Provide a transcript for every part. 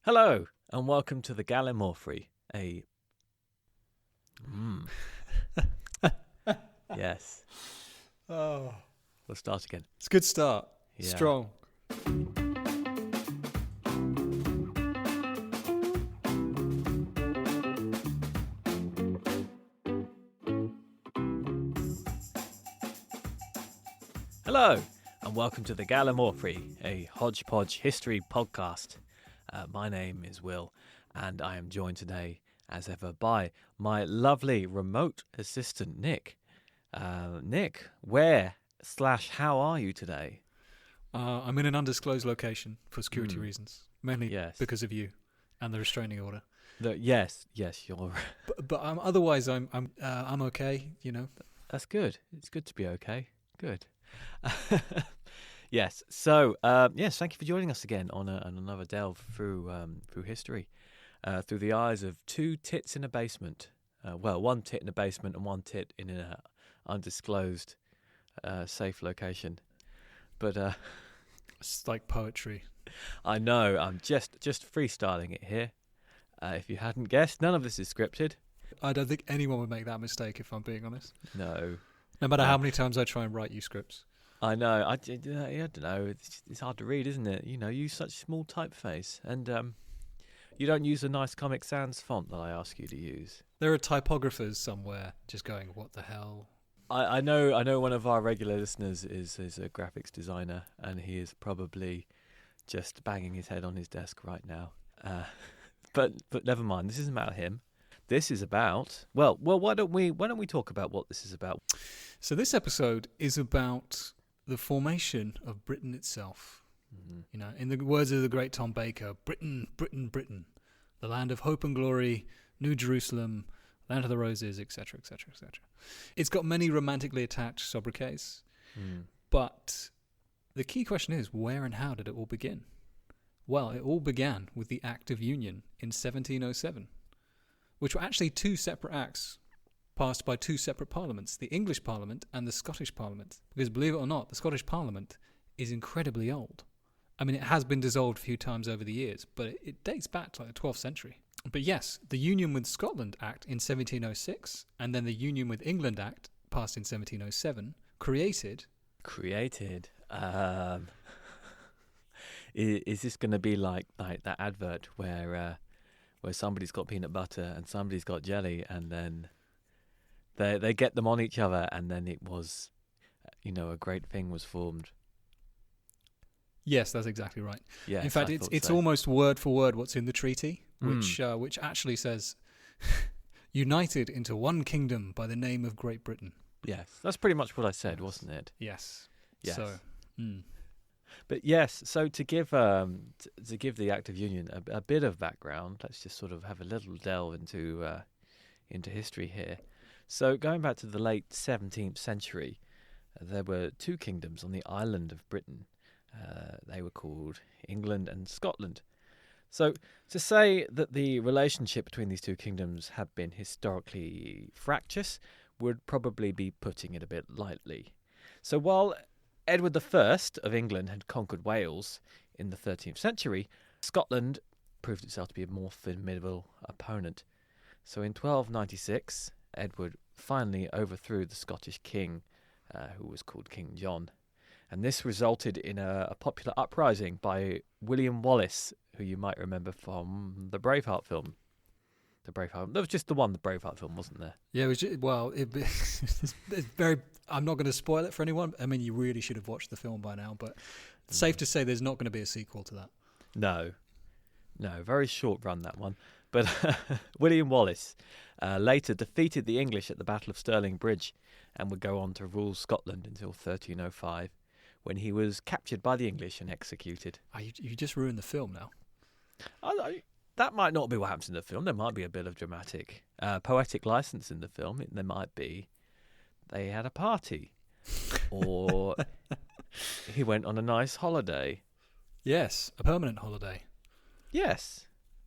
Hello, and welcome to the Gallimaufry. Yes. Oh, We'll start again. it's a good start. Yeah. Strong. Hello, and welcome to the Gallimaufry, a hodgepodge history podcast. My name is Will, and I am joined today, as ever, by my lovely remote assistant, Nick. Nick, where/how are you today? I'm in an undisclosed location for security reasons, mainly Yes. because of you and the restraining order. Yes, you're. But otherwise, I'm okay. You know. That's good. It's good to be okay. Good. Yes. So, yes, thank you for joining us again on another delve through history, through the eyes of two tits in a basement. Well, one tit in a basement and one tit in an undisclosed, safe location. But It's like poetry. I know I'm just freestyling it here. If you hadn't guessed, none of this is scripted. I don't think anyone would make that mistake, if I'm being honest. No. No matter how many times I try and write you scripts. I know. I don't know. It's hard to read, isn't it? You know, you use such small typeface, and you don't use the nice Comic Sans font that I ask you to use. There are typographers somewhere just going, "What the hell?" I know. One of our regular listeners is a graphics designer, and he is probably just banging his head on his desk right now. But never mind. This isn't about him. This is about well. Why don't we talk about what this is about? So this episode is about the formation of Britain itself. Mm-hmm. You know, in the words of the great Tom Baker, Britain, Britain, Britain, the land of hope and glory, New Jerusalem, land of the roses, etc., etc., etc. It's got many romantically attached sobriquets, but the key question is, where and how did it all begin? Well, it all began with the Act of Union in 1707, which were actually two separate acts passed by two separate parliaments, the English Parliament and the Scottish Parliament. Because believe it or not, the Scottish Parliament is incredibly old. I mean, it has been dissolved a few times over the years, but it dates back to like the 12th century. But yes, the Union with Scotland Act in 1706 and then the Union with England Act passed in 1707 created. Is this going to be like that advert where somebody's got peanut butter and somebody's got jelly, and then they get them on each other, and then it was, a great thing was formed. Yes, that's exactly right. Yes, in fact, it's almost word for word what's in the treaty, which actually says, united into one kingdom by the name of Great Britain. Yes, that's pretty much what I said, wasn't it? Yes. Yes. So, But yes, so to give the Act of Union a bit of background, let's just sort of have a little delve into history here. So going back to the late 17th century, there were two kingdoms on the island of Britain. They were called England and Scotland. So to say that the relationship between these two kingdoms had been historically fractious would probably be putting it a bit lightly. So while Edward I of England had conquered Wales in the 13th century, Scotland proved itself to be a more formidable opponent. So in 1296, Edward finally overthrew the Scottish king, who was called King John. And this resulted in a popular uprising by William Wallace, who you might remember from the Braveheart film. There was just the one, the Braveheart film, wasn't there? yeah, it's very. I'm not going to spoil it for anyone. I mean, you really should have watched the film by now, but it's safe to say there's not going to be a sequel to that. No, very short run, that one. But William Wallace later defeated the English at the Battle of Stirling Bridge and would go on to rule Scotland until 1305, when he was captured by the English and executed. You just ruined the film now. That might not be what happens in the film. There might be a bit of dramatic, poetic license in the film. There might be they had a party, or he went on a nice holiday. Yes, a permanent holiday. Yes.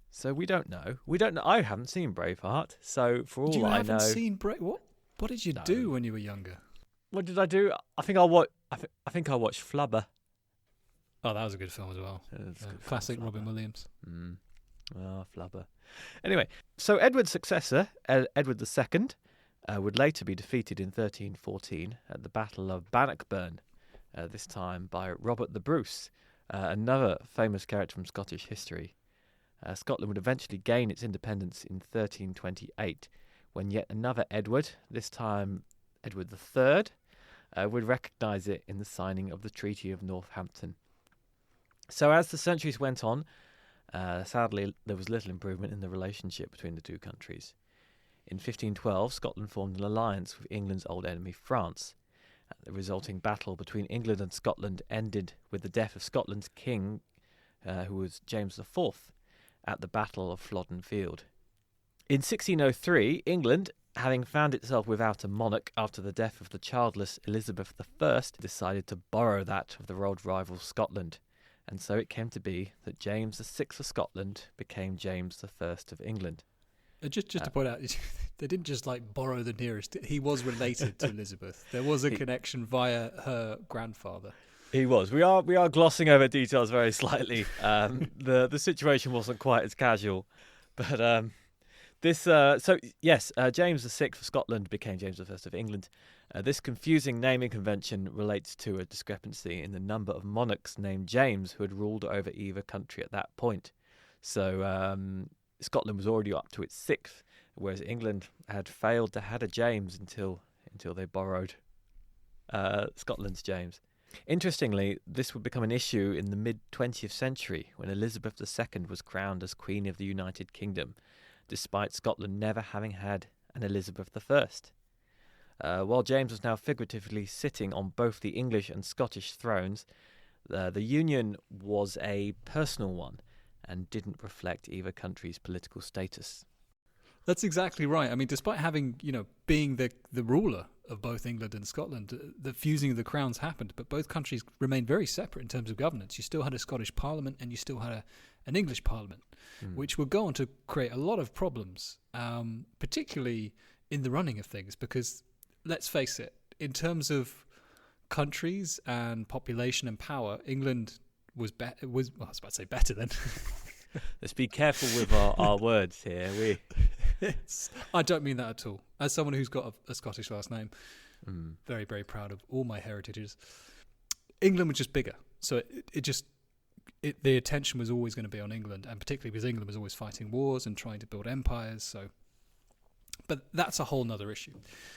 So we don't know. I haven't seen Braveheart, so for all you I know, haven't seen What did you do when you were younger? What did I do? I think I watched Flubber. Oh, that was a good film as well. Classic Robin Williams. Ah, flubber. Anyway, so Edward's successor, Edward II, would later be defeated in 1314 at the Battle of Bannockburn, this time by Robert the Bruce, another famous character from Scottish history. Scotland would eventually gain its independence in 1328, when yet another Edward, this time Edward III, would recognise it in the signing of the Treaty of Northampton. So as the centuries went on, sadly there was little improvement in the relationship between the two countries. In 1512, Scotland formed an alliance with England's old enemy France. The resulting battle between England and Scotland ended with the death of Scotland's king, who was James IV, at the Battle of Flodden Field. In 1603, England, having found itself without a monarch after the death of the childless Elizabeth I, decided to borrow that of their old rival Scotland, and so it came to be that James VI of Scotland became James I of England. Just to point out, they didn't just borrow the nearest. He was related to Elizabeth. There was a connection via her grandfather. He was. We are glossing over details very slightly. The situation wasn't quite as casual, but James VI of Scotland became James I of England. This confusing naming convention relates to a discrepancy in the number of monarchs named James who had ruled over either country at that point. So Scotland was already up to its sixth, whereas England had failed to have a James until they borrowed Scotland's James. Interestingly, this would become an issue in the mid-20th century when Elizabeth II was crowned as Queen of the United Kingdom, despite Scotland never having had an Elizabeth I. While James was now figuratively sitting on both the English and Scottish thrones, the union was a personal one and didn't reflect either country's political status. That's exactly right. I mean, despite having, being the ruler of both England and Scotland, the fusing of the crowns happened, but both countries remained very separate in terms of governance. You still had a Scottish parliament and you still had an English parliament, which would go on to create a lot of problems, particularly in the running of things, because let's face it, in terms of countries and population and power, England was I was about to say better then. Let's be careful with our words here. I don't mean that at all. As someone who's got a Scottish last name, very, very proud of all my heritages. England was just bigger, so the attention was always going to be on England, and particularly because England was always fighting wars and trying to build empires. But that's a whole nother issue.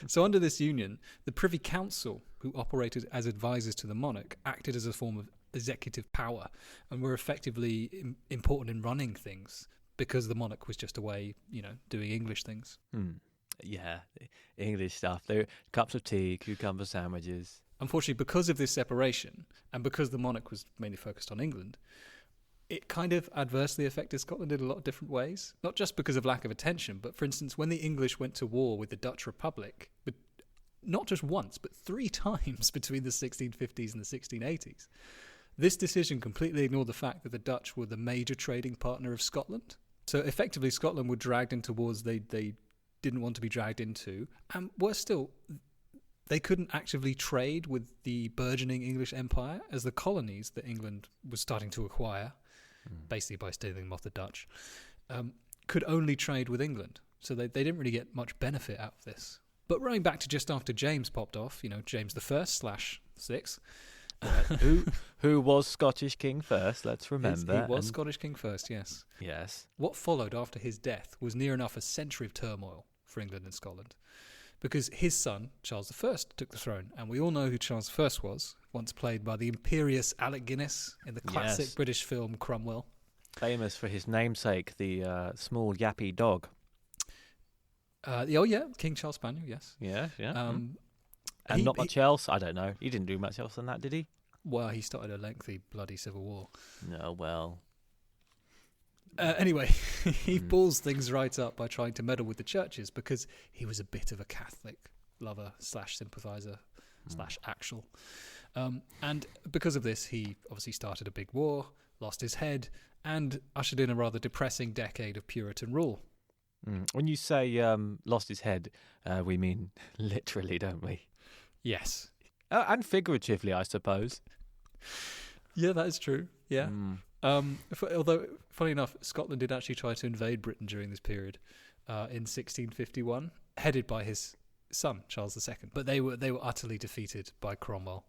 So under this union, the Privy Council, who operated as advisors to the monarch, acted as a form of executive power and were effectively important in running things because the monarch was just away, doing English things. Yeah, English stuff. There, cups of tea, cucumber sandwiches. Unfortunately, because of this separation and because the monarch was mainly focused on England, it kind of adversely affected Scotland in a lot of different ways. Not just because of lack of attention, but for instance, when the English went to war with the Dutch Republic, but not just once, but 3 times between the 1650s and the 1680s, this decision completely ignored the fact that the Dutch were the major trading partner of Scotland. So effectively, Scotland were dragged into wars they didn't want to be dragged into, and worse still, they couldn't actively trade with the burgeoning English Empire, as the colonies that England was starting to acquire, basically by stealing them off the Dutch, could only trade with England. So they didn't really get much benefit out of this. But running back to just after James popped off, James I/6, who was Scottish king first, let's remember. He was Scottish king first, yes. Yes. What followed after his death was near enough a century of turmoil for England and Scotland, because his son, Charles I, took the throne, and we all know who Charles I was, once played by the imperious Alec Guinness in the classic British film Cromwell. Famous for his namesake, the small yappy dog. King Charles Spaniel, yes. Yeah. And not much else? I don't know. He didn't do much else than that, did he? Well, he started a lengthy, bloody civil war. No, well. Anyway, he balls things right up by trying to meddle with the churches because he was a bit of a Catholic lover / sympathiser / actual. And because of this, he obviously started a big war, lost his head, and ushered in a rather depressing decade of Puritan rule. When you say lost his head, we mean literally, don't we? Yes. And figuratively, I suppose. Yeah, that is true. Yeah. Although, funny enough, Scotland did actually try to invade Britain during this period in 1651, headed by his son, Charles II. But they were utterly defeated by Cromwell.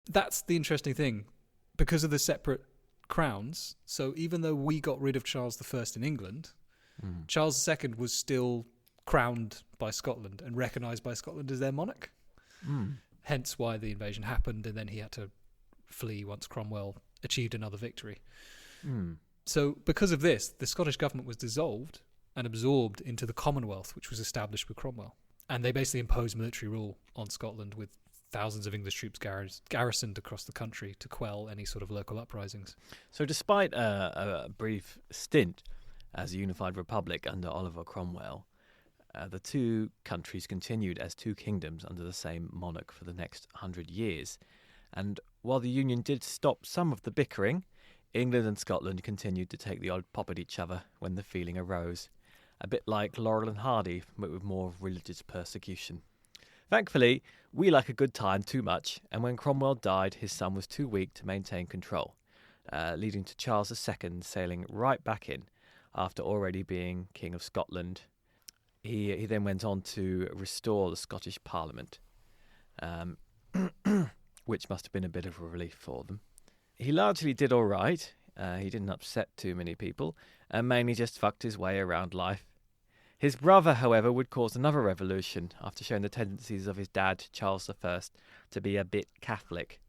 That's the interesting thing. Because of the separate crowns, so even though we got rid of Charles I in England, Charles II was still crowned by Scotland and recognised by Scotland as their monarch. Hence why the invasion happened, and then he had to flee once Cromwell achieved another victory. So because of this, the Scottish government was dissolved and absorbed into the Commonwealth, which was established with Cromwell. And they basically imposed military rule on Scotland with thousands of English troops garrisoned across the country to quell any sort of local uprisings. So despite a brief stint as a unified republic under Oliver Cromwell, the two countries continued as two kingdoms under the same monarch for the next 100 years. And while the union did stop some of the bickering, England and Scotland continued to take the odd pop at each other when the feeling arose. A bit like Laurel and Hardy, but with more religious persecution. Thankfully, we like a good time too much, and when Cromwell died, his son was too weak to maintain control, leading to Charles II sailing right back in after already being King of Scotland. He then went on to restore the Scottish Parliament, which must have been a bit of a relief for them. He largely did all right. He didn't upset too many people, and mainly just fucked his way around life. His brother, however, would cause another revolution after showing the tendencies of his dad, Charles I, to be a bit Catholic.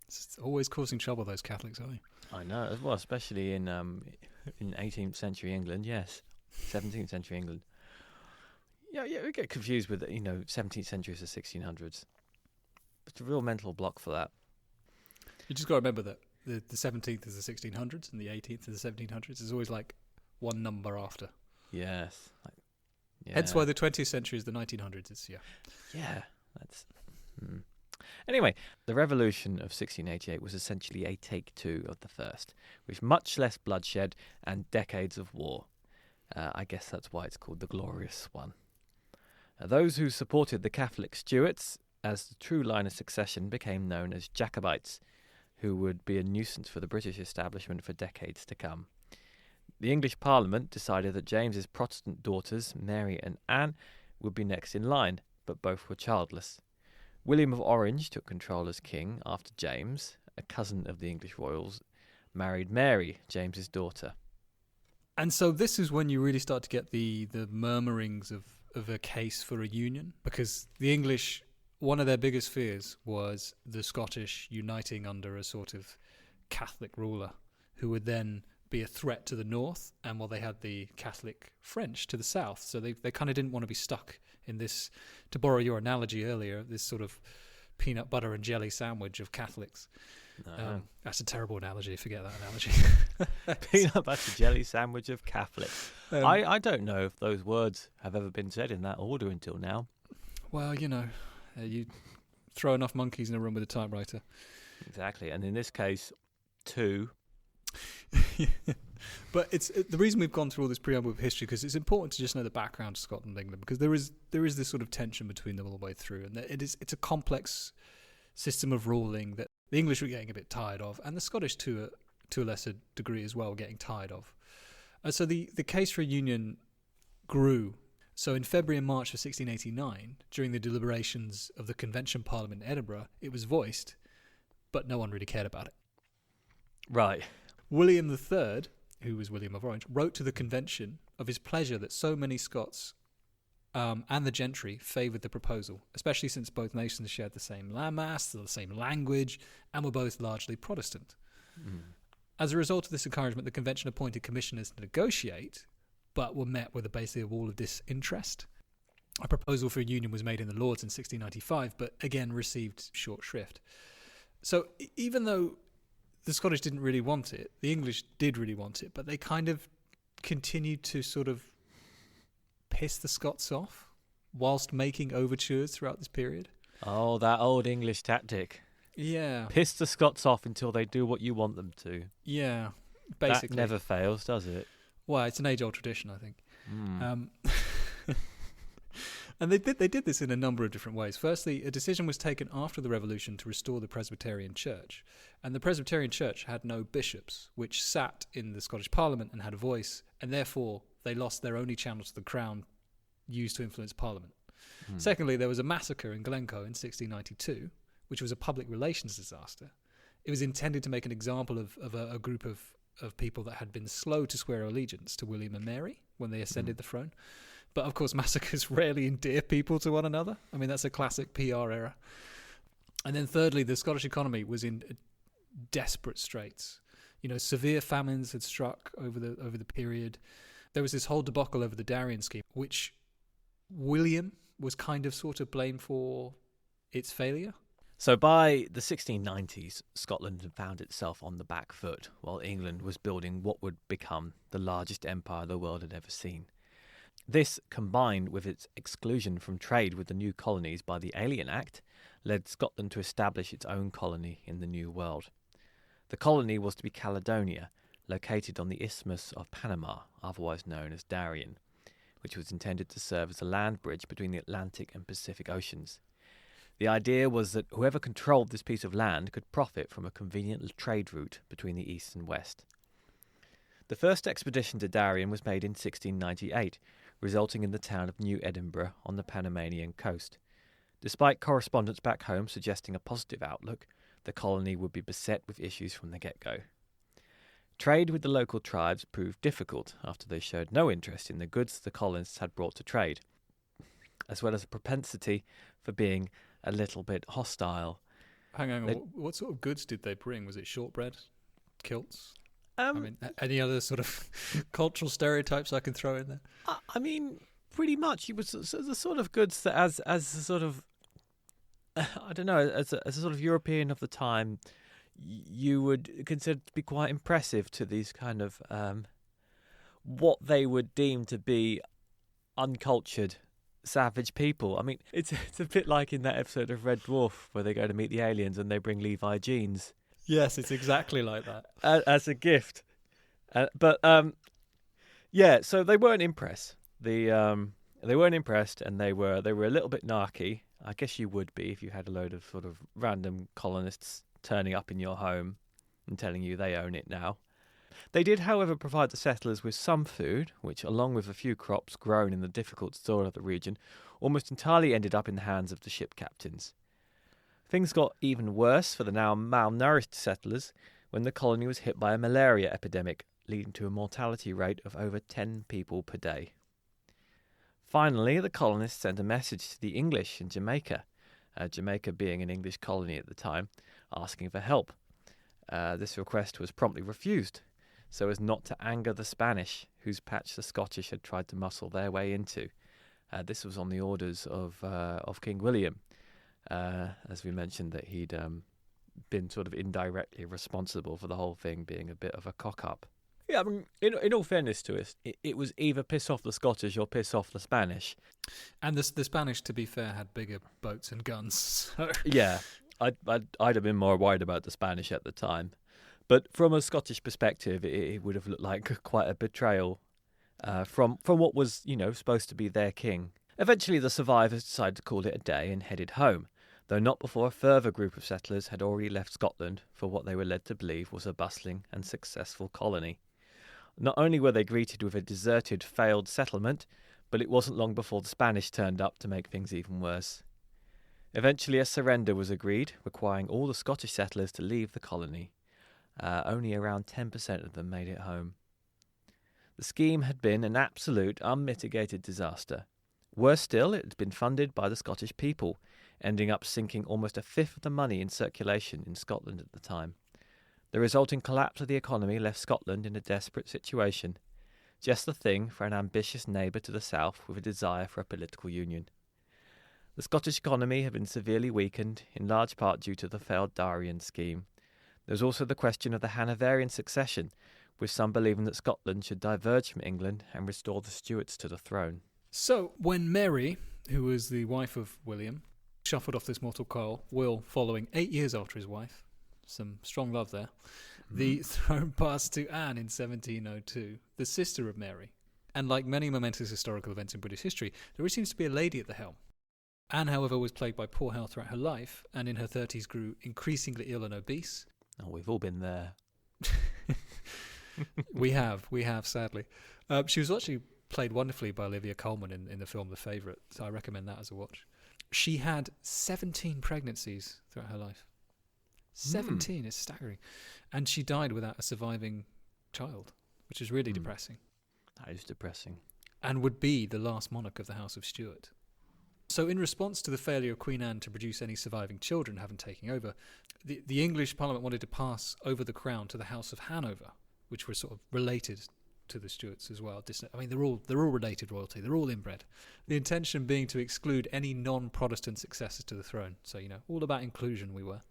It's always causing trouble, those Catholics, aren't they? I know, well, especially in 18th century England, yes. 17th century England. Yeah, we get confused with, 17th century to 1600s. It's a real mental block for that. You just got to remember that the 17th is the 1600s and the 18th is the 1700s. There's always like one number after. Yes. Yeah. Hence why the 20th century is the 1900s. Yeah, that's... Anyway, the revolution of 1688 was essentially a take-two of the first, with much less bloodshed and decades of war. I guess that's why it's called the Glorious One. Those who supported the Catholic Stuarts as the true line of succession became known as Jacobites, who would be a nuisance for the British establishment for decades to come. The English Parliament decided that James's Protestant daughters, Mary and Anne, would be next in line, but both were childless. William of Orange took control as king after James, a cousin of the English royals, married Mary, James's daughter. And so this is when you really start to get the murmurings of a case for a union, because the English, one of their biggest fears was the Scottish uniting under a sort of Catholic ruler who would then be a threat to the north, and they had the Catholic French to the south. So they kind of didn't want to be stuck in this, to borrow your analogy earlier, this sort of peanut butter and jelly sandwich of Catholics. No. That's a terrible analogy. Forget that analogy. Peanut butter jelly sandwich of Catholics. I don't know if those words have ever been said in that order until now. Well, you throw enough monkeys in a room with a typewriter. Exactly, and in this case, two. But it's the reason we've gone through all this preamble of history, because it's important to just know the background to Scotland and England, because there is this sort of tension between them all the way through, and it's a complex system of ruling that the English were getting a bit tired of, and the Scottish to a lesser degree as well were getting tired of. So the case for a union grew. So in February and March of 1689, during the deliberations of the Convention Parliament in Edinburgh, it was voiced, but no one really cared about it. Right. William III, who was William of Orange, wrote to the convention of his pleasure that so many Scots and the gentry favoured the proposal, especially since both nations shared the same landmass, the same language, and were both largely Protestant. As a result of this encouragement, the convention appointed commissioners to negotiate, but were met with basically a wall of disinterest. A proposal for a union was made in the Lords in 1695, but again received short shrift. So even though the Scottish didn't really want it, the English did really want it, but they kind of continued to sort of piss the Scots off whilst making overtures throughout this period. Oh, that old English tactic. Yeah. Piss the Scots off until they do what you want them to. Yeah, basically. That never fails, does it? Well, it's an age-old tradition, I think. And they did this in a number of different ways. Firstly, a decision was taken after the revolution to restore the Presbyterian Church. And the Presbyterian Church had no bishops, which sat in the Scottish Parliament and had a voice, and therefore they lost their only channel to the Crown used to influence Parliament. Secondly, there was a massacre in Glencoe in 1692, which was a public relations disaster. It was intended to make an example of a group of people that had been slow to swear allegiance to William and Mary when they ascended the throne. But of course, massacres rarely endear people to one another. I mean, that's a classic PR error. And then thirdly, the Scottish economy was in desperate straits. You know, severe famines had struck over the period. There was this whole debacle over the Darien scheme, which William was kind of sort of blamed for its failure. So by the 1690s, Scotland had found itself on the back foot, while England was building what would become the largest empire the world had ever seen. This, combined with its exclusion from trade with the new colonies by the Alien Act, led Scotland to establish its own colony in the New World. The colony was to be Caledonia, located on the Isthmus of Panama, otherwise known as Darien, which was intended to serve as a land bridge between the Atlantic and Pacific Oceans. The idea was that whoever controlled this piece of land could profit from a convenient trade route between the East and West. The first expedition to Darien was made in 1698, resulting in the town of New Edinburgh on the Panamanian coast. Despite correspondence back home suggesting a positive outlook, the colony would be beset with issues from the get-go. Trade with the local tribes proved difficult after they showed no interest in the goods the colonists had brought to trade, as well as a propensity for being a little bit hostile. Hang on, what sort of goods did they bring? Was it shortbread, kilts? I mean, any other sort of cultural stereotypes I can throw in there? I mean, pretty much. It was the sort of goods that, as a sort of, I don't know, as a sort of European of the time, you would consider to be quite impressive to these kind of what they would deem to be uncultured, savage people. I mean, it's a bit like in that episode of Red Dwarf where they go to meet the aliens and they bring Levi jeans. Yes, it's exactly like that. As a gift. Yeah, so they weren't impressed. They weren't impressed, and they were a little bit narky. I guess you would be if you had a load of sort of random colonists turning up in your home and telling you they own it now. They did, however, provide the settlers with some food, which, along with a few crops grown in the difficult soil of the region, almost entirely ended up in the hands of the ship captains. Things got even worse for the now malnourished settlers when the colony was hit by a malaria epidemic, leading to a mortality rate of over 10 people per day. Finally, the colonists sent a message to the English in Jamaica, Jamaica being an English colony at the time, asking for help. This request was promptly refused, so as not to anger the Spanish, whose patch the Scottish had tried to muscle their way into. This was on the orders of King William, as we mentioned that he'd been sort of indirectly responsible for the whole thing being a bit of a cock-up. Yeah, I mean, in all fairness to us, it was either piss off the Scottish or piss off the Spanish. And the Spanish, to be fair, had bigger boats and guns. So. Yeah, I'd have been more worried about the Spanish at the time. But from a Scottish perspective, it would have looked like quite a betrayal from what was, supposed to be their king. Eventually, the survivors decided to call it a day and headed home, though not before a further group of settlers had already left Scotland for what they were led to believe was a bustling and successful colony. Not only were they greeted with a deserted, failed settlement, but it wasn't long before the Spanish turned up to make things even worse. Eventually a surrender was agreed, requiring all the Scottish settlers to leave the colony. Only around 10% of them made it home. The scheme had been an absolute, unmitigated disaster. Worse still, it had been funded by the Scottish people, ending up sinking almost a fifth of the money in circulation in Scotland at the time. The resulting collapse of the economy left Scotland in a desperate situation, just the thing for an ambitious neighbour to the south with a desire for a political union. The Scottish economy had been severely weakened, in large part due to the failed Darien scheme. There was also the question of the Hanoverian succession, with some believing that Scotland should diverge from England and restore the Stuarts to the throne. So, when Mary, who was the wife of William, shuffled off this mortal coil, Will following 8 years after his wife, some strong love there, the throne passed to Anne in 1702, the sister of Mary. And like many momentous historical events in British history, there always seems to be a lady at the helm. Anne, however, was plagued by poor health throughout her life, and in her 30s grew increasingly ill and obese. Oh, we've all been there. We have, sadly. She was actually played wonderfully by Olivia Colman in the film The Favourite, so I recommend that as a watch. She had 17 pregnancies throughout her life. 17 is staggering. And she died without a surviving child, which is really depressing. That is depressing. And would be the last monarch of the House of Stuart. So in response to the failure of Queen Anne to produce any surviving children having taken over, the English Parliament wanted to pass over the crown to the House of Hanover, which were sort of related to the Stuarts as well. I mean, they're all related royalty. They're all inbred. The intention being to exclude any non-Protestant successors to the throne. So, all about inclusion we were.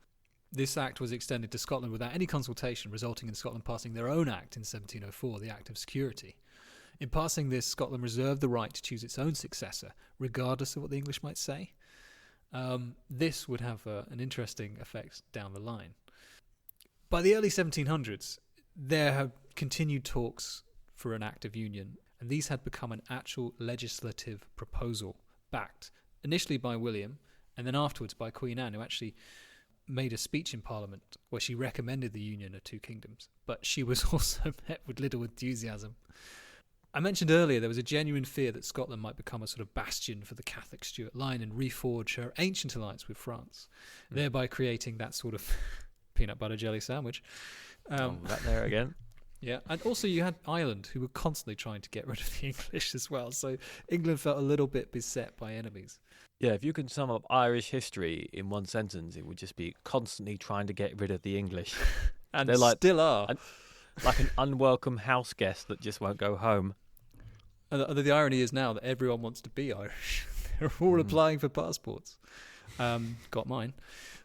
This act was extended to Scotland without any consultation, resulting in Scotland passing their own act in 1704, the Act of Security. In passing this, Scotland reserved the right to choose its own successor, regardless of what the English might say. This would have an interesting effect down the line. By the early 1700s, there had continued talks for an Act of Union, and these had become an actual legislative proposal, backed initially by William, and then afterwards by Queen Anne, who actually made a speech in Parliament where she recommended the union of two kingdoms, but she was also met with little enthusiasm. I mentioned earlier there was a genuine fear that Scotland might become a sort of bastion for the Catholic Stuart line and reforge her ancient alliance with France, thereby creating that sort of peanut butter jelly sandwich. That there again. Yeah, and also you had Ireland, who were constantly trying to get rid of the English as well, so England felt a little bit beset by enemies. Yeah, if you can sum up Irish history in one sentence, it would just be constantly trying to get rid of the English. And they're still are. Like an unwelcome house guest that just won't go home. And the irony is now that everyone wants to be Irish. They're all applying for passports. Got mine.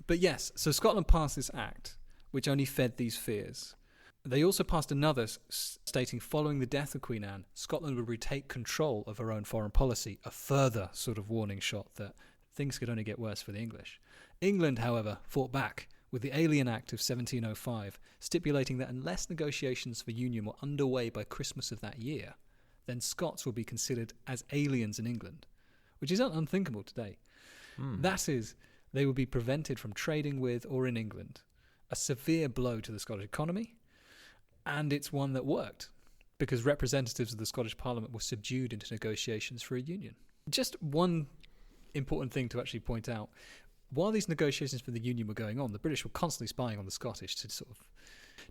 But yes, so Scotland passed this act, which only fed these fears. They also passed another stating following the death of Queen Anne, Scotland would retake control of her own foreign policy, a further sort of warning shot that things could only get worse for the English. England, however, fought back with the Alien Act of 1705, stipulating that unless negotiations for union were underway by Christmas of that year, then Scots would be considered as aliens in England, which is unthinkable today. That is, they would be prevented from trading with or in England, a severe blow to the Scottish economy. And it's one that worked, because representatives of the Scottish Parliament were subdued into negotiations for a union. Just one important thing to actually point out. While these negotiations for the union were going on, the British were constantly spying on the Scottish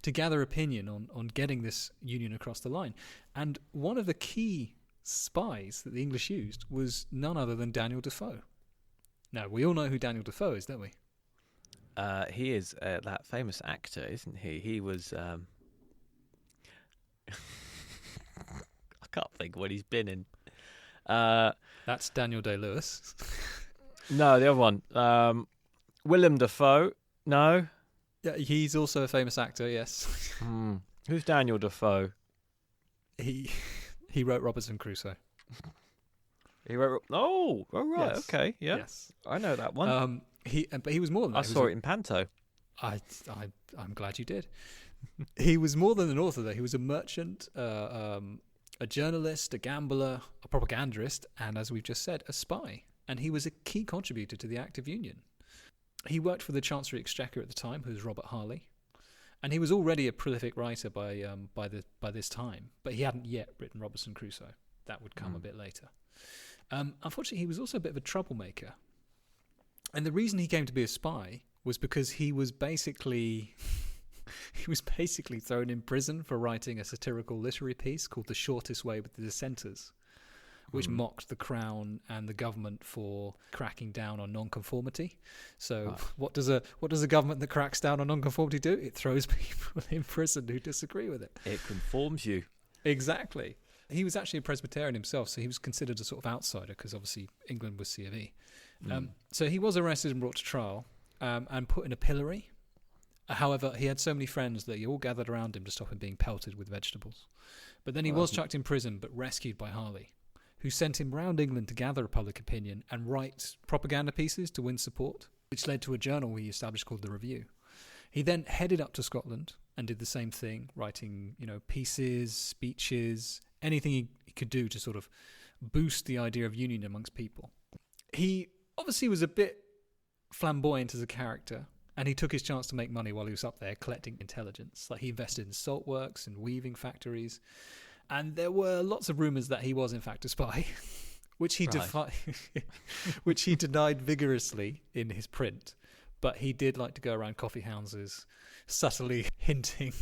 to gather opinion on getting this union across the line. And one of the key spies that the English used was none other than Daniel Defoe. Now, we all know who Daniel Defoe is, don't we? He is that famous actor, isn't he? He was... I can't think what he's been in. That's Daniel Day-Lewis. No, the other one. Willem Dafoe. No. Yeah, he's also a famous actor. Yes. Who's Daniel Dafoe? He wrote Robinson Crusoe. He wrote. Oh, right. Yes. Okay. Yeah. Yes. I know that one. But he was more than that. I saw it in Panto. I'm glad you did. He was more than an author, though. He was a merchant, a journalist, a gambler, a propagandist, and, as we've just said, a spy. And he was a key contributor to the Act of Union. He worked for the Chancery Exchequer at the time, who was Robert Harley, and he was already a prolific writer by this time, but he hadn't yet written Robinson Crusoe. That would come a bit later. Unfortunately, he was also a bit of a troublemaker, and the reason he came to be a spy was because he was basically thrown in prison for writing a satirical literary piece called The Shortest Way with the Dissenters, which mocked the Crown and the government for cracking down on nonconformity. So what does a government that cracks down on nonconformity do? It throws people in prison who disagree with it. It conforms you. Exactly. He was actually a Presbyterian himself, so he was considered a sort of outsider because obviously England was C of E. So he was arrested and brought to trial and put in a pillory. However, he had so many friends that he all gathered around him to stop him being pelted with vegetables. But then he was chucked in prison, but rescued by Harley, who sent him round England to gather public opinion and write propaganda pieces to win support, which led to a journal he established called The Review. He then headed up to Scotland and did the same thing, writing, pieces, speeches, anything he could do to sort of boost the idea of union amongst people. He obviously was a bit flamboyant as a character, and he took his chance to make money while he was up there collecting intelligence. Like, he invested in salt works and weaving factories, and there were lots of rumours that he was in fact a spy, which he which he denied vigorously in his print. But he did like to go around coffee houses, subtly hinting,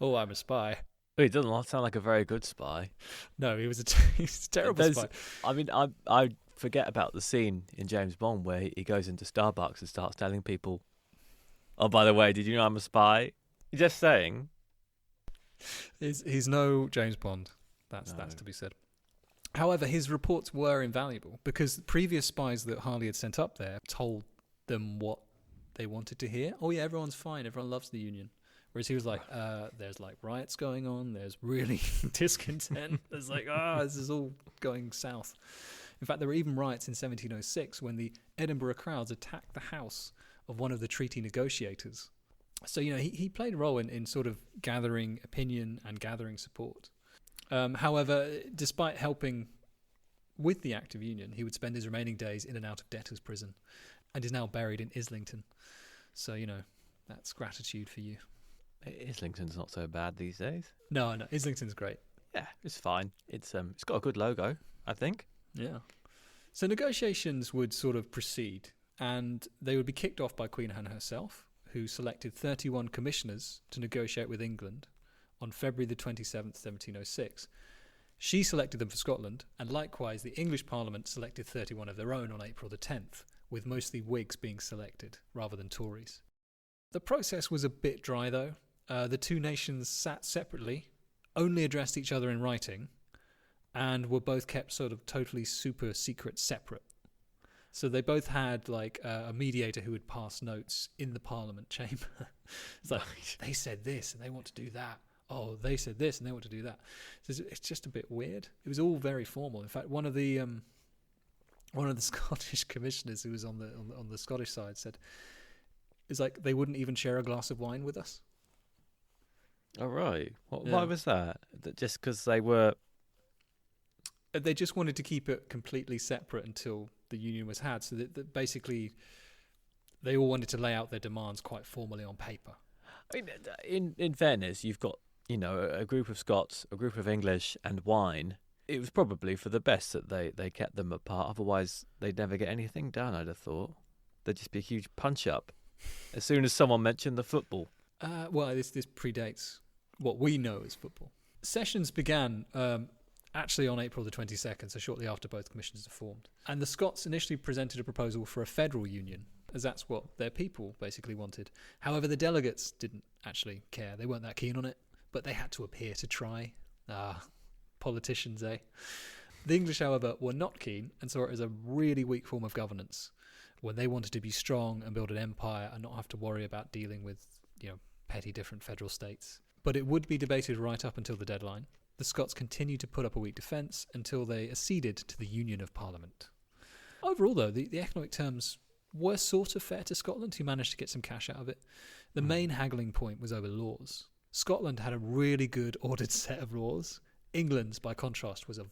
"Oh, I'm a spy." Well, he doesn't sound like a very good spy. No, he was he's a terrible spy. I mean, I forget about the scene in James Bond where he goes into Starbucks and starts telling people, "Oh, by the way, did you know I'm a spy?" Just saying. He's no James Bond. That's to be said. However, his reports were invaluable because previous spies that Harley had sent up there told them what they wanted to hear. Oh yeah, everyone's fine. Everyone loves the Union. Whereas he was like, there's like riots going on. There's really discontent. There's like, this is all going south. In fact, there were even riots in 1706 when the Edinburgh crowds attacked the house of one of the treaty negotiators. So, he played a role in sort of gathering opinion and gathering support. However, despite helping with the Act of Union, he would spend his remaining days in and out of debtors' prison and is now buried in Islington. So, that's gratitude for you. Islington's not so bad these days. No, Islington's great. Yeah, it's fine. It's got a good logo, I think. Yeah. So negotiations would sort of proceed, and they would be kicked off by Queen Anne herself, who selected 31 commissioners to negotiate with England on February the 27th, 1706. She selected them for Scotland, and likewise the English Parliament selected 31 of their own on April the 10th, with mostly Whigs being selected rather than Tories. The process was a bit dry, though. The two nations sat separately, only addressed each other in writing, and were both kept sort of totally super secret separate. So they both had like a mediator who would pass notes in the Parliament chamber. It's like, they said this and they want to do that. Oh, they said this and they want to do that. So it's just a bit weird. It was all very formal. In fact, one of the Scottish commissioners who was on the Scottish side said, it's like they wouldn't even share a glass of wine with us. Oh, right. Why was that? Just because they were... They just wanted to keep it completely separate until the union was had. So that basically they all wanted to lay out their demands quite formally on paper. I mean, in fairness, you've got, a group of Scots, a group of English and wine. It was probably for the best that they kept them apart. Otherwise, they'd never get anything done, I'd have thought. There'd just be a huge punch-up as soon as someone mentioned the football. Well, this predates what we know as football. Sessions began actually on April the 22nd, so shortly after both commissions are formed. And the Scots initially presented a proposal for a federal union, as that's what their people basically wanted. However, the delegates didn't actually care. They weren't that keen on it, but they had to appear to try. Politicians, eh? The English, however, were not keen and saw it as a really weak form of governance when they wanted to be strong and build an empire and not have to worry about dealing with, petty different federal states. But it would be debated right up until the deadline. The Scots continued to put up a weak defence until they acceded to the Union of Parliament. Overall, though, the economic terms were sort of fair to Scotland, who managed to get some cash out of it. The main haggling point was over laws. Scotland had a really good ordered set of laws. England's, by contrast, was a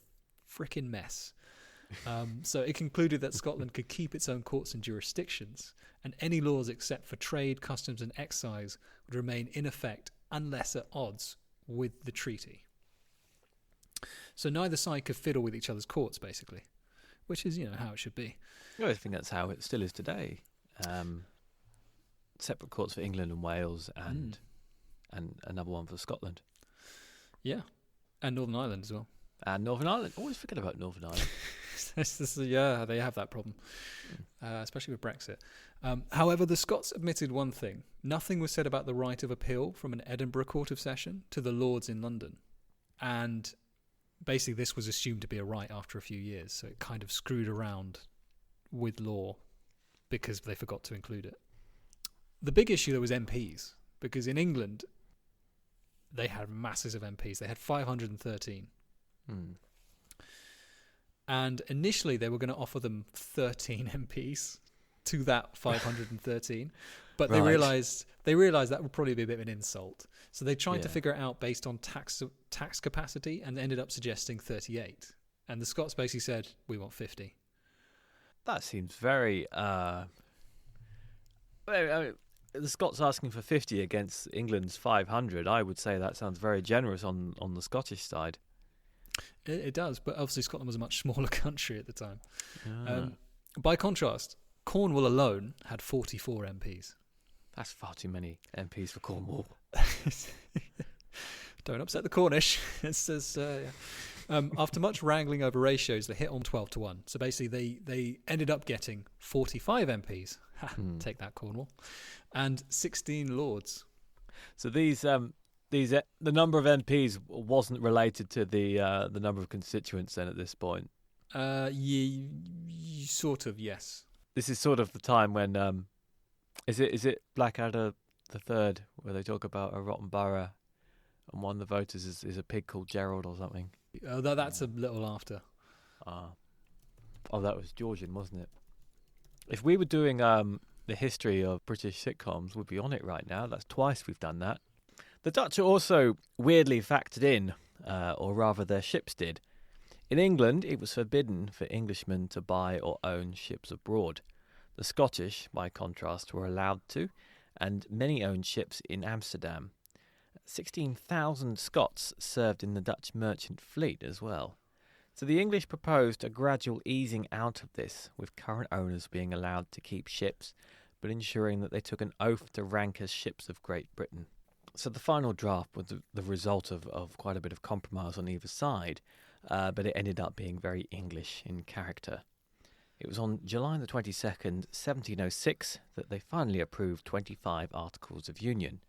frickin' mess. So it concluded that Scotland could keep its own courts and jurisdictions, and any laws except for trade, customs and excise would remain in effect unless at odds with the treaty. So neither side could fiddle with each other's courts, basically, which is, how it should be. I think that's how it still is today. Separate courts for England and Wales and another one for Scotland. Yeah, and Northern Ireland as well. And Northern Ireland. Always forget about Northern Ireland. Yeah, they have that problem, especially with Brexit. However, the Scots admitted one thing. Nothing was said about the right of appeal from an Edinburgh Court of Session to the Lords in London. And basically this was assumed to be a right after a few years, so it kind of screwed around with law because they forgot to include it. The big issue, though, was MPs, because in England they had masses of MPs. They had 513. And initially they were going to offer them 13 MPs to that 513, But Right. they realised that would probably be a bit of an insult. So they tried to Yeah. figure it out based on tax capacity and ended up suggesting 38. And the Scots basically said, we want 50. That seems very. The Scots asking for 50 against England's 500. I would say that sounds very generous on the Scottish side. It does, but obviously Scotland was a much smaller country at the time. Ah, By contrast, Cornwall alone had 44 MPs. that's far too many MPs for Cornwall. Don't upset the Cornish. It says, after much wrangling over ratios, they hit on 12-1. So basically, they ended up getting 45 MPs. Take that, Cornwall, and 16 lords. So the number of MPs wasn't related to the number of constituents then at this point. Sort of, yes. This is sort of the time when is it Blackadder the Third where they talk about a rotten borough and one of the voters is a pig called Gerald or something. That's a little after. Oh, that was Georgian, wasn't it? If we were doing the history of British sitcoms, we'd be on it right now. That's twice we've done that. The Dutch are also weirdly factored in, or rather their ships did. In England, it was forbidden for Englishmen to buy or own ships abroad. The Scottish, by contrast, were allowed to, and many owned ships in Amsterdam. 16,000 Scots served in the Dutch merchant fleet as well. So the English proposed a gradual easing out of this, with current owners being allowed to keep ships, but ensuring that they took an oath to rank as ships of Great Britain. So the final draft was the result of quite a bit of compromise on either side, but it ended up being very English in character. It was on July the 22nd, 1706, that they finally approved 25 Articles of Union.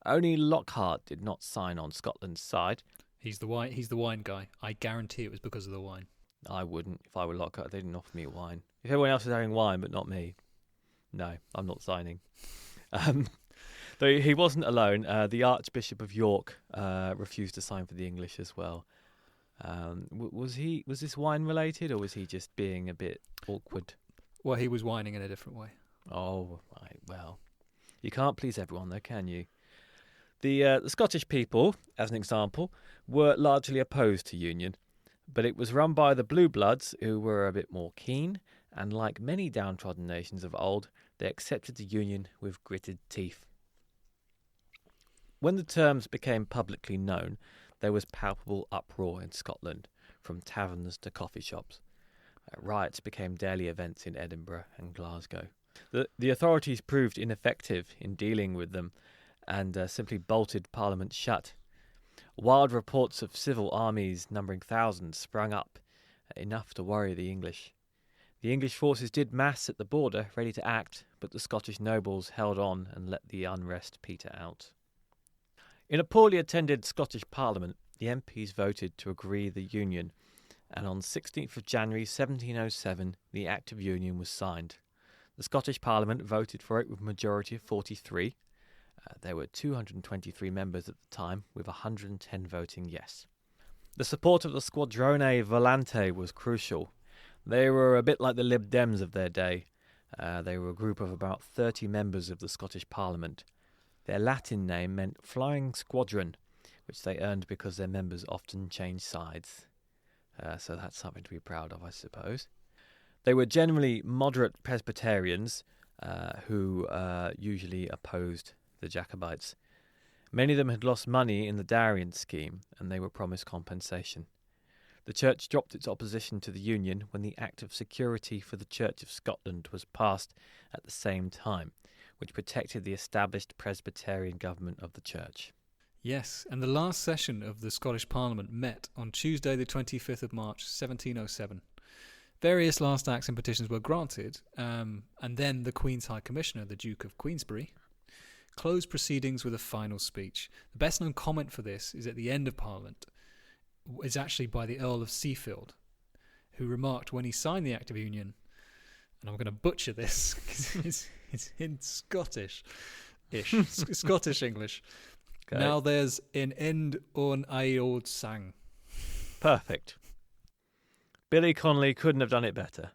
Only Lockhart did not sign on Scotland's side. He's the wine guy. I guarantee it was because of the wine. I wouldn't. If I were Lockhart, they didn't offer me wine. If everyone else is having wine but not me, no, I'm not signing. Though he wasn't alone. The Archbishop of York refused to sign for the English as well. Was this wine related, or was he just being a bit awkward? Well, he was whining in a different way. Oh, right. Well, you can't please everyone, though, can you? The Scottish people, as an example, were largely opposed to union, but it was run by the Blue Bloods, who were a bit more keen, and like many downtrodden nations of old, they accepted the union with gritted teeth. When the terms became publicly known, there was palpable uproar in Scotland, from taverns to coffee shops. Riots became daily events in Edinburgh and Glasgow. The authorities proved ineffective in dealing with them and simply bolted Parliament shut. Wild reports of civil armies numbering thousands sprung up, enough to worry the English. The English forces did mass at the border, ready to act, but the Scottish nobles held on and let the unrest peter out. In a poorly attended Scottish Parliament, the MPs voted to agree the Union, and on 16th of January 1707 the Act of Union was signed. The Scottish Parliament voted for it with a majority of 43. There were 223 members at the time, with 110 voting yes. The support of the Squadrone Volante was crucial. They were a bit like the Lib Dems of their day. They were a group of about 30 members of the Scottish Parliament. Their Latin name meant Flying Squadron, which they earned because their members often changed sides. So that's something to be proud of, I suppose. They were generally moderate Presbyterians who usually opposed the Jacobites. Many of them had lost money in the Darien scheme, and they were promised compensation. The Church dropped its opposition to the Union when the Act of Security for the Church of Scotland was passed at the same time, which protected the established Presbyterian government of the Church. Yes, and the last session of the Scottish Parliament met on Tuesday the 25th of March 1707. Various last acts and petitions were granted, and then the Queen's High Commissioner, the Duke of Queensberry, closed proceedings with a final speech. The best known comment for this is at the end of Parliament. It's actually by the Earl of Seafield, who remarked when he signed the Act of Union, and I'm going to butcher this because it's in Scottish English. Okay. Now there's an end on aod sang. Perfect. Billy Connolly couldn't have done it better.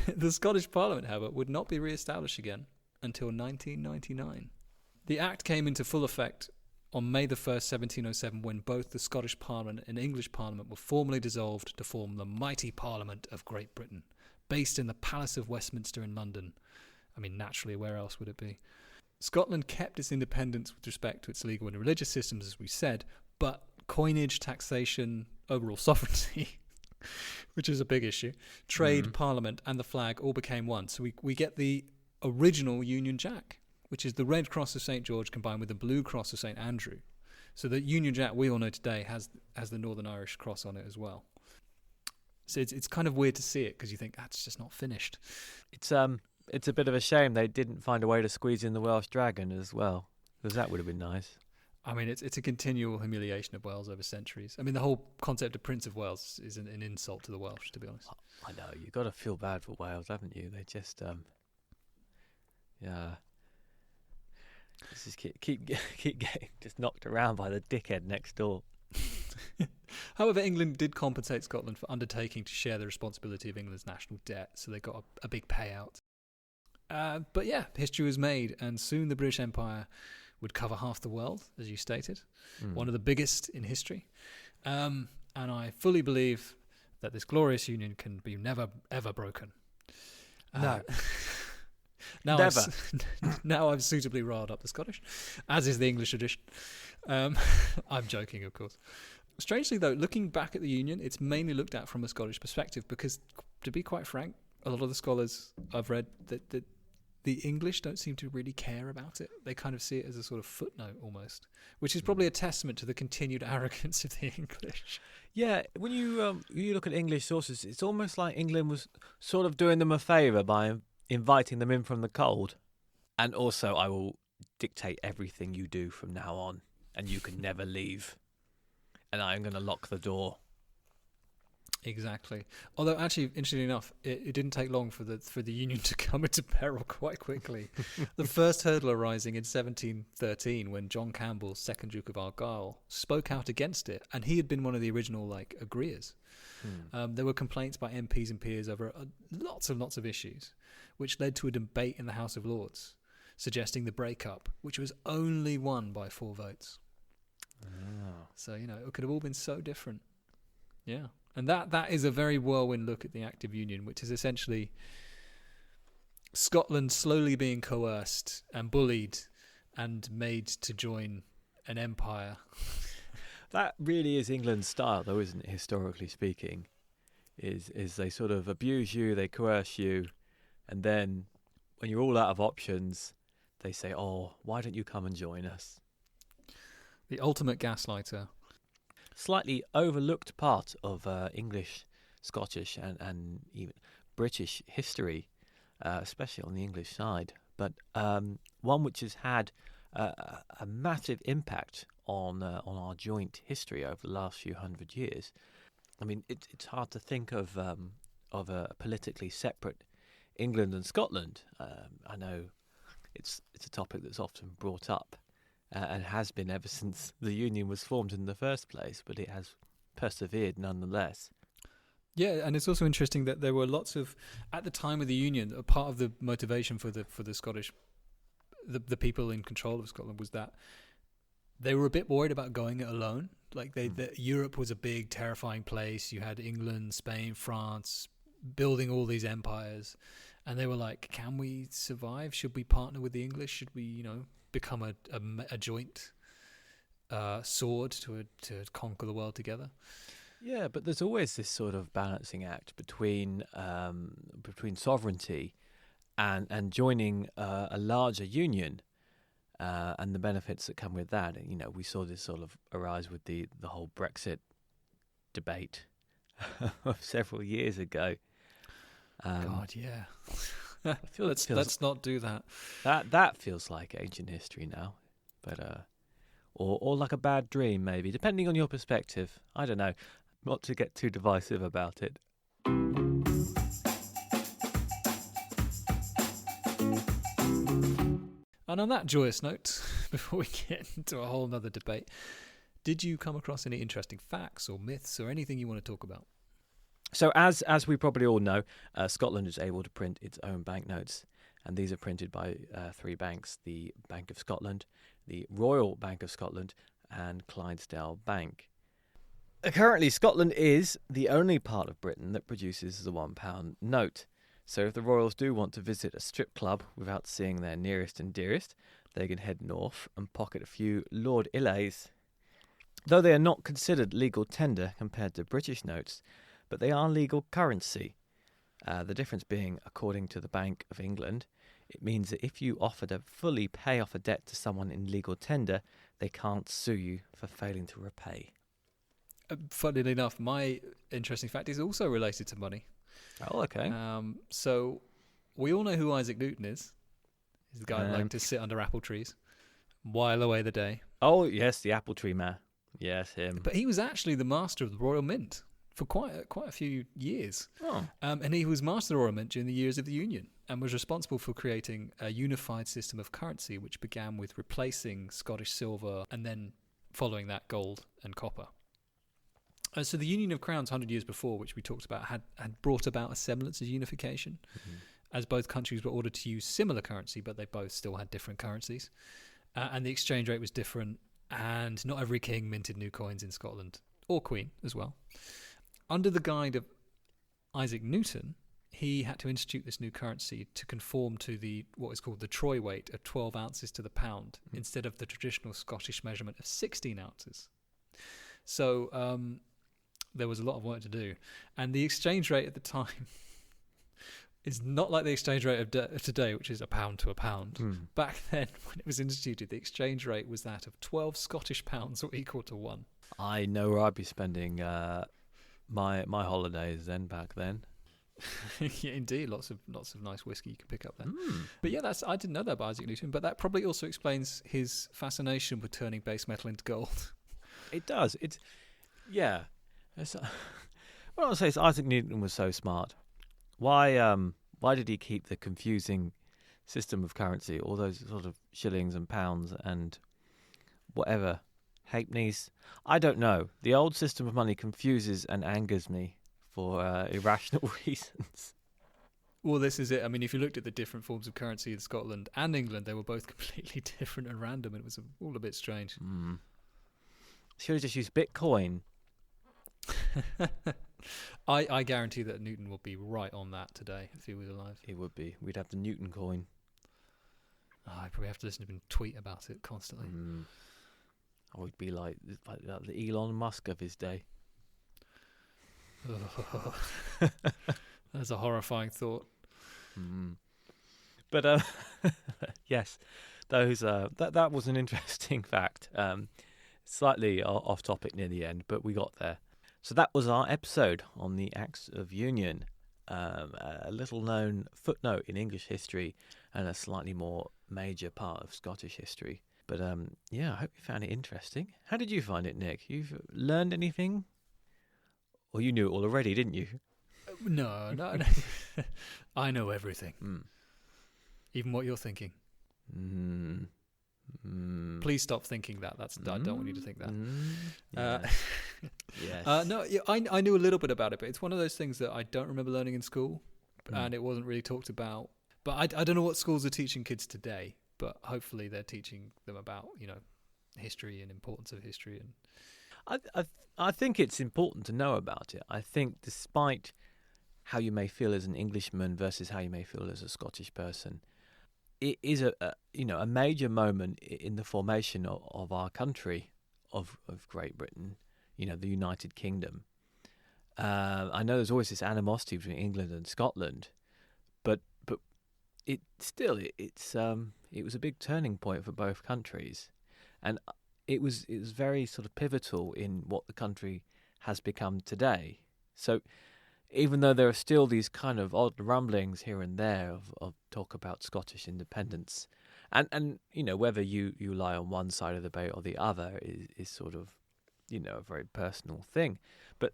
The Scottish Parliament, however, would not be re-established again until 1999. The Act came into full effect on May the 1st, 1707, when both the Scottish Parliament and English Parliament were formally dissolved to form the mighty Parliament of Great Britain, based in the Palace of Westminster in London. I mean, naturally, where else would it be? Scotland kept its independence with respect to its legal and religious systems, as we said, but coinage, taxation, overall sovereignty, which is a big issue, trade, Parliament, and the flag all became one. So we get the original Union Jack, which is the red cross of St. George combined with the blue cross of St. Andrew. So the Union Jack we all know today has the Northern Irish cross on it as well. So it's kind of weird to see it because you think that's just not finished. It's a bit of a shame they didn't find a way to squeeze in the Welsh dragon as well, because that would have been nice. I mean, it's a continual humiliation of Wales over centuries. I mean, the whole concept of Prince of Wales is an insult to the Welsh, to be honest. I know, you've got to feel bad for Wales, haven't you? They just, yeah. Just keep getting just knocked around by the dickhead next door. However, England did compensate Scotland for undertaking to share the responsibility of England's national debt, so they got a big payout. But yeah, history was made, and soon the British Empire would cover half the world, as you stated, one of the biggest in history. And I fully believe that this glorious union can be never, ever broken. No. Never. Now I've suitably riled up the Scottish, as is the English tradition. I'm joking, of course. Strangely, though, looking back at the Union, it's mainly looked at from a Scottish perspective because, to be quite frank, a lot of the scholars I've read that the English don't seem to really care about it. They kind of see it as a sort of footnote almost, which is probably a testament to the continued arrogance of the English. Yeah, when you look at English sources, it's almost like England was sort of doing them a favour by inviting them in from the cold. And also, I will dictate everything you do from now on, and you can never leave. And I'm going to lock the door. Exactly. Although, actually, interestingly enough, it didn't take long for the Union to come into peril quite quickly. The first hurdle arising in 1713, when John Campbell, 2nd Duke of Argyll, spoke out against it, and he had been one of the original agreeers. There were complaints by MPs and peers over lots and lots of issues, which led to a debate in the House of Lords, suggesting the breakup, which was only won by 4 votes. Oh. So, it could have all been so different. Yeah. And that is a very whirlwind look at the Act of Union, which is essentially Scotland slowly being coerced and bullied and made to join an empire. That really is England's style, though, isn't it, historically speaking? Is they sort of abuse you, they coerce you, and then when you're all out of options, they say, oh, why don't you come and join us? The ultimate gaslighter. Slightly overlooked part of English, Scottish and even British history, especially on the English side, but one which has had a massive impact on our joint history over the last few hundred years. I mean, it's hard to think of a politically separate England and Scotland. I know it's a topic that's often brought up. And has been ever since the Union was formed in the first place, but it has persevered nonetheless. Yeah, and it's also interesting that there were lots of, at the time of the Union, a part of the motivation for the Scottish, the people in control of Scotland was that they were a bit worried about going it alone. Like Europe was a big, terrifying place. You had England, Spain, France, building all these empires, and they were like, "Can we survive? Should we partner with the English? Should we, become a joint sword to conquer the world together?" Yeah, but there's always this sort of balancing act between sovereignty and joining a larger union and the benefits that come with that. And, we saw this sort of arise with the whole Brexit debate of several years ago. God, yeah. Let's not do that. That feels like ancient history now, but or like a bad dream, maybe, depending on your perspective. I don't know. Not to get too divisive about it. And on that joyous note, before we get into a whole nother debate, did you come across any interesting facts or myths or anything you want to talk about? So as we probably all know, Scotland is able to print its own banknotes, and these are printed by three banks: the Bank of Scotland, the Royal Bank of Scotland, and Clydesdale Bank. Currently, Scotland is the only part of Britain that produces the £1 note. So if the royals do want to visit a strip club without seeing their nearest and dearest, they can head north and pocket a few Lord Illays. Though they are not considered legal tender compared to British notes, but they are legal currency. The difference being, according to the Bank of England, it means that if you offer to fully pay off a debt to someone in legal tender, they can't sue you for failing to repay. Funnily enough, my interesting fact is also related to money. Oh, okay. So we all know who Isaac Newton is. He's the guy who liked to sit under apple trees, while away the day. Oh, yes, the apple tree man. Yes, him. But he was actually the master of the Royal Mint for quite a few years. Oh. And he was master of the Royal Mint during the years of the Union and was responsible for creating a unified system of currency, which began with replacing Scottish silver and then following that gold and copper. So the Union of Crowns 100 years before, which we talked about, had brought about a semblance of unification, as both countries were ordered to use similar currency, but they both still had different currencies. And the exchange rate was different, and not every king minted new coins in Scotland, or queen as well. Under the guide of Isaac Newton, he had to institute this new currency to conform to what is called the troy weight of 12 ounces to the pound, instead of the traditional Scottish measurement of 16 ounces. So there was a lot of work to do. And the exchange rate at the time is not like the exchange rate of today, which is a pound to a pound. Back then, when it was instituted, the exchange rate was that of 12 Scottish pounds, or equal to 1. I know where I'd be spending my holidays then, back then. Yeah, indeed, lots of nice whiskey you can pick up there. But yeah, I didn't know that about Isaac Newton, but that probably also explains his fascination with turning base metal into gold. It does. Yeah. What I'll say is Isaac Newton was so smart. Why did he keep the confusing system of currency, all those sort of shillings and pounds and whatever, halfpennies? I don't know. The old system of money confuses and angers me for irrational reasons. Well, this is it. I mean, if you looked at the different forms of currency in Scotland and England, they were both completely different and random, and it was all a bit strange. Should have just used Bitcoin. I guarantee that Newton will be right on that today if he was alive. He would be. We'd have the Newton coin. I'd probably have to listen to him tweet about it constantly. I would be like the Elon Musk of his day. That's a horrifying thought. But yes, those that was an interesting fact. Slightly off topic near the end, but we got there. So that was our episode on the Acts of Union, a little known footnote in English history and a slightly more major part of Scottish history. But yeah, I hope you found it interesting. How did you find it, Nick? You've learned anything? Or you knew it all already, didn't you? No. I know everything. Even what you're thinking. Please stop thinking that. I don't want you to think that. Yes. No, yeah, I knew a little bit about it, but it's one of those things that I don't remember learning in school, and it wasn't really talked about. But I don't know what schools are teaching kids today, but hopefully they're teaching them about, history and importance of history. And I think it's important to know about it. I think despite how you may feel as an Englishman versus how you may feel as a Scottish person, it is a major moment in the formation of our country, of Great Britain, the United Kingdom. I know there's always this animosity between England and Scotland, but it was a big turning point for both countries, and it was very sort of pivotal in what the country has become today. So even though there are still these kind of odd rumblings here and there of talk about Scottish independence, and whether you lie on one side of the debate or the other is sort of a very personal thing, but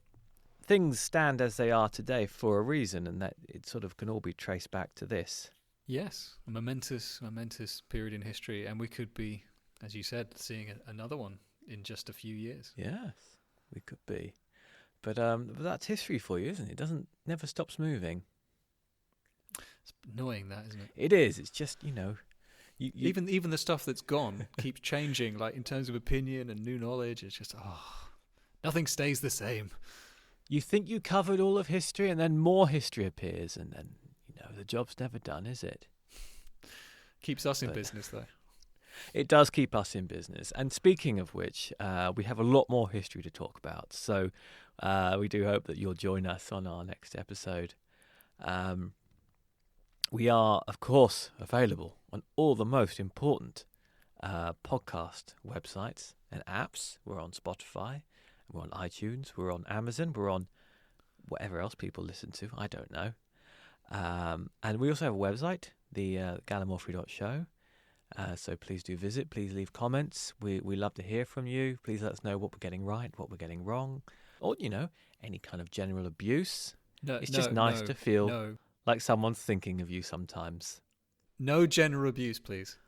things stand as they are today for a reason, and that it sort of can all be traced back to this. Yes, a momentous period in history, and we could be, as you said, seeing another one in just a few years. Yes, we could be. But that's history for you, isn't it? Never stops moving. It's annoying, that, isn't it? It is. It's just, you Even the stuff that's gone keeps changing, like in terms of opinion and new knowledge. It's just, nothing stays the same. you think you covered all of history, and then more history appears, and then, the job's never done, is it? Keeps us in But business, though. it does keep us in business. And speaking of which, we have a lot more history to talk about. So we do hope that you'll join us on our next episode. We are, of course, available on all the most important podcast websites and apps. We're on Spotify, we're on iTunes, we're on Amazon, we're on whatever else people listen to. I don't know. And we also have a website, the Gallimaufry.show. So please do visit. Please leave comments. We love to hear from you. Please let us know what we're getting right, what we're getting wrong, or any kind of general abuse. It's just nice to feel like someone's thinking of you sometimes. No general abuse, please.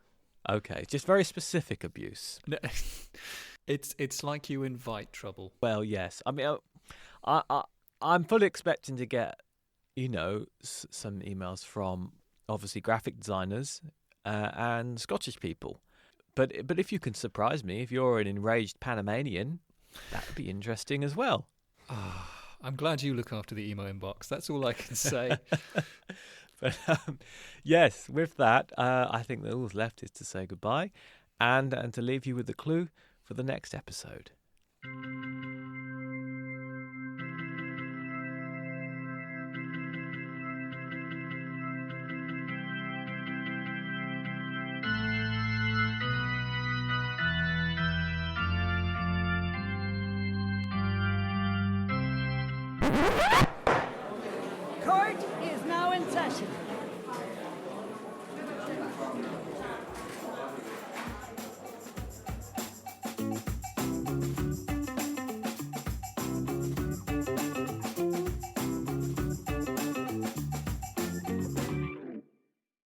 Okay, just very specific abuse. No, it's like you invite trouble. Well, yes. I mean, I'm fully expecting to get some emails from obviously graphic designers and Scottish people. But if you can surprise me, if you're an enraged Panamanian, that would be interesting as well. I'm glad you look after the email inbox. That's all I can say. But yes, with that, I think that all's left is to say goodbye and to leave you with the clue for the next episode. Court is now in session.